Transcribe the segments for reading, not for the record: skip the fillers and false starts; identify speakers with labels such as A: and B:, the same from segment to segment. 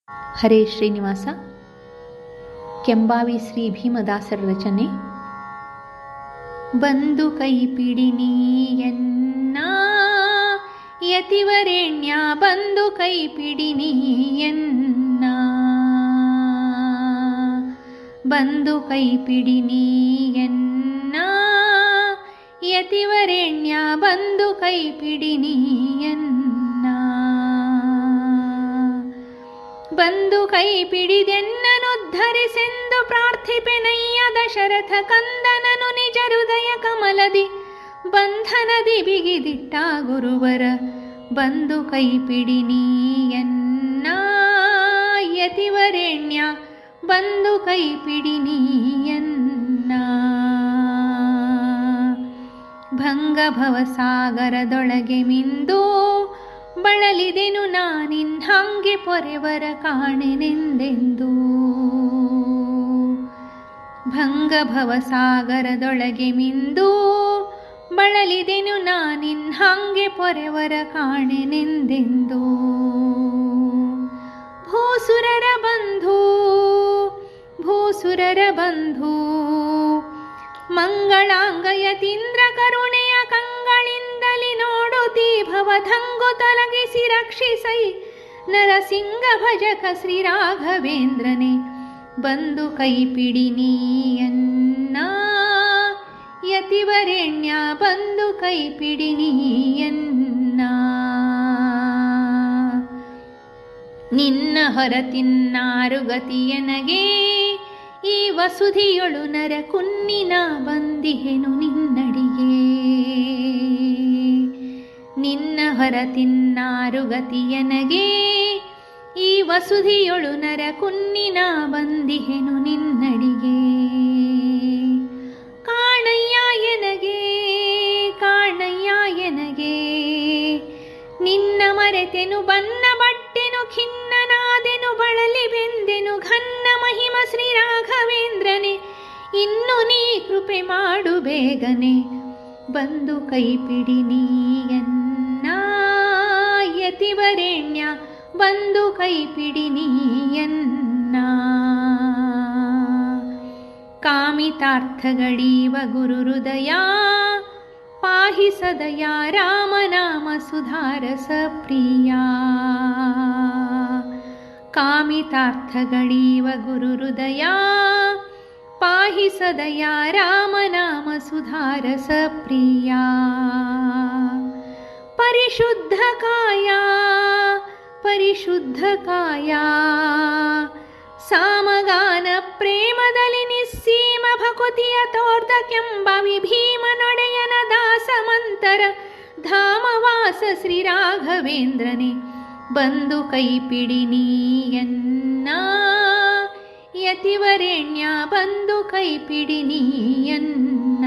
A: ಹರೇ ಶ್ರೀನಿವಾಸ. ಕೆಂಬಾವಿ ಶ್ರೀ ಭೀಮದಾಸರ ರಚನೆ. ಬಂದು ಕೈಪಿಡಿ ನೀಯನ್ನ ಯತಿವರೆಣ್ಯ, ಬಂದು ಕೈಪಿಡಿ ನೀಯನ್ನ, ಬಂದು ಕೈಪಿಡಿ ನೀಯನ್ನ ಯತಿವರೆಣ್ಯ, ಬಂದು ಕೈಪಿಡಿ ನೀಯನ್ನ, ಬಂದು ಕೈ ಪಿಡಿದೆನ್ನನುದ್ಧರಿಸೆಂದು ಪ್ರಾರ್ಥಿಪೆನಯ್ಯ ದಶರಥ ಕಂದನನು ನಿಜ ಹೃದಯ ಕಮಲದಿ ಬಂಧನದಿ ಬಿಗಿದಿಟ್ಟ ಗುರುವರ. ಬಂದು ಕೈ ಪಿಡಿ ನೀಯನ್ನ ಯತಿವರೆಣ್ಯ, ಬಂದು ಕೈ ಪಿಡಿ ನೀಯನ್ನ, ಭಂಗ ಭವಸಾಗರದೊಳಗೆ ಮಿಂದು ಬಳಲಿದೆನು ನಾನಿನ್ಹಾಂಗೆ ಪೊರೆವರ ಕಾಣೆನೆಂದೆಂದು. ಭಂಗ ಭವಸಾಗರದೊಳಗೆ ಮಿಂದು ಬಳಲಿದೆನು ನಾನಿನ್ಹಾಂಗೆ ಪೊರೆವರ ಕಾಣೆನೆಂದೆಂದು. ಭೂಸುರರ ಬಂಧು ಭೂಸುರರ ಬಂಧು ಮಂಗಳಾಂಗಯತೀಂದ್ರ ಕರುಣೆಯ ಕಂಗಳಿಂದಲಿ ನೋಡುತ್ತೀ ಭವಧಂಗು ತೊಲಗಿಸಿ ರಕ್ಷಿಸೈ ನರಸಿಂಗ ಭಜಕ ಶ್ರೀ ರಾಘವೇಂದ್ರನೇ. ಬಂದು ಕೈ ಪಿಡಿ ನೀಯನ್ನ ಯತಿವರೆಣ್ಯ, ಬಂದು ಕೈ ಪಿಡಿ ನೀಯನ್ನ, ನಿನ್ನ ಹೊರತಿನ್ನಾರು ಗತಿಯನಗೆ ಈ ವಸುಧಿಯೊಳು ನರ ಕುನ್ನಿನ ಬಂದಿಹೆನು ನಿನ್ನಡಿಗೆ. ನಿನ್ನ ಹೊರತಿನ್ನಾರು ಗತಿಯನಗೆ ಈ ವಸುಧಿಯೊಳು ನರ ಕುನ್ನಿನ ಬಂದಿಹೆನು ನಿನ್ನಡಿಗೆ. ಕಾಣಯ್ಯ ಎನಗೆ ಕಾಣಯ್ಯ ಎನಗೆ, ನಿನ್ನ ಮರೆತೆನು ಬನ್ನ ಬಟ್ಟೆನು ಖಿನ್ನನಾದೆನು ಬಳಲಿ ಬೆಂದೆನು ಘನ್ನ ಮಹಿಮ ಶ್ರೀ ರಾಘವೇಂದ್ರನೇ. ಇನ್ನು ನೀ ಕೃಪೆ ಮಾಡು ಬೇಗನೆ, ಬಂದು ಕೈ ಪಿಡಿ ನೀಯನ್ನ ಯತಿವರೆಣ್ಯ, ಬಂದು ಕೈ ಪಿಡಿ ನೀಯನ್ನ. ಕಾಮಿತಾರ್ಥಗಳೀವ ಗುರು ಹೃದಯ ಪಾಹಿ ಸದಯ, ರಾಮನಾಮ ಸುಧಾರಸ ಪ್ರಿಯ. ಕಾಮಿತಾರ್ಥಗಳೀವ ಗುರು ಹೃದಯ ಪಾಹಿ ಸದಯ, ರಾಮನಾಮ ಸುಧಾರಸ ಪ್ರಿಯ. ಪರಿಶುದ್ಧ ಕಾಯ ಪರಿಶುದ್ಧ ಕಾಯ, ಸಾಮಗಾನ ಪ್ರೇಮದಲ್ಲಿ ನಿಸ್ಸೀಮ ಭಕುತಿಯ ತೋರ್ತ ಕೆಂಬಾವಿ ಭೀಮನೊಡೆಯನ ದಾಸಮಂತರ ಧಾಮವಾಸ ಶ್ರೀ ರಾಘವೇಂದ್ರನೇ. ಬಂದು ಕೈ ಪಿಡಿ ನೀಯನ್ನ ಯತಿವರೆಣ್ಯ, ಬಂದು ಕೈ ಪಿಡಿ ನೀಯನ್ನ,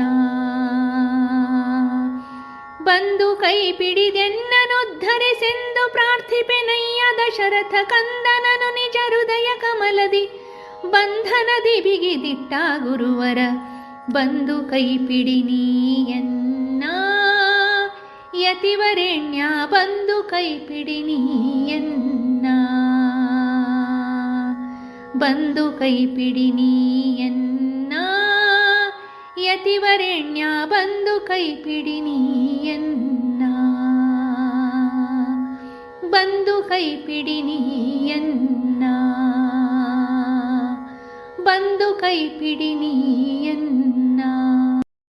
A: ಬಂದು ಕೈ ಪಿಡಿದೆನ್ನನುದ್ಧರಿಸೆಂದು ಪ್ರಾರ್ಥಿಪೆನಯ್ಯ ದಶರಥ ಕಂದನನು ನಿಜ ಹೃದಯ ಕಮಲದಿ ಬಂಧನದಿ ಬಿಗಿದಿಟ್ಟ ಗುರುವರ. ಬಂದು ಕೈ ಪಿಡಿ ನೀಯನ್ನ ಯತಿವರೆಣ್ಯ, ಬಂದು ಕೈ ಪಿಡಿ ನೀಯನ್ನ, ಬಂದು ಕೈ ಪಿಡಿ ನೀಯನ್ನ ಯತಿವರೆಣ್ಯ, ಬಂದು ಕೈ ಪಿಡಿ ನೀಯನ್ನ, ಬಂದು ಕೈ ಪಿಡಿ ನೀಯನ್ನ, ಬಂದು ಕೈ ಪಿಡಿ ನೀಯನ್ನ.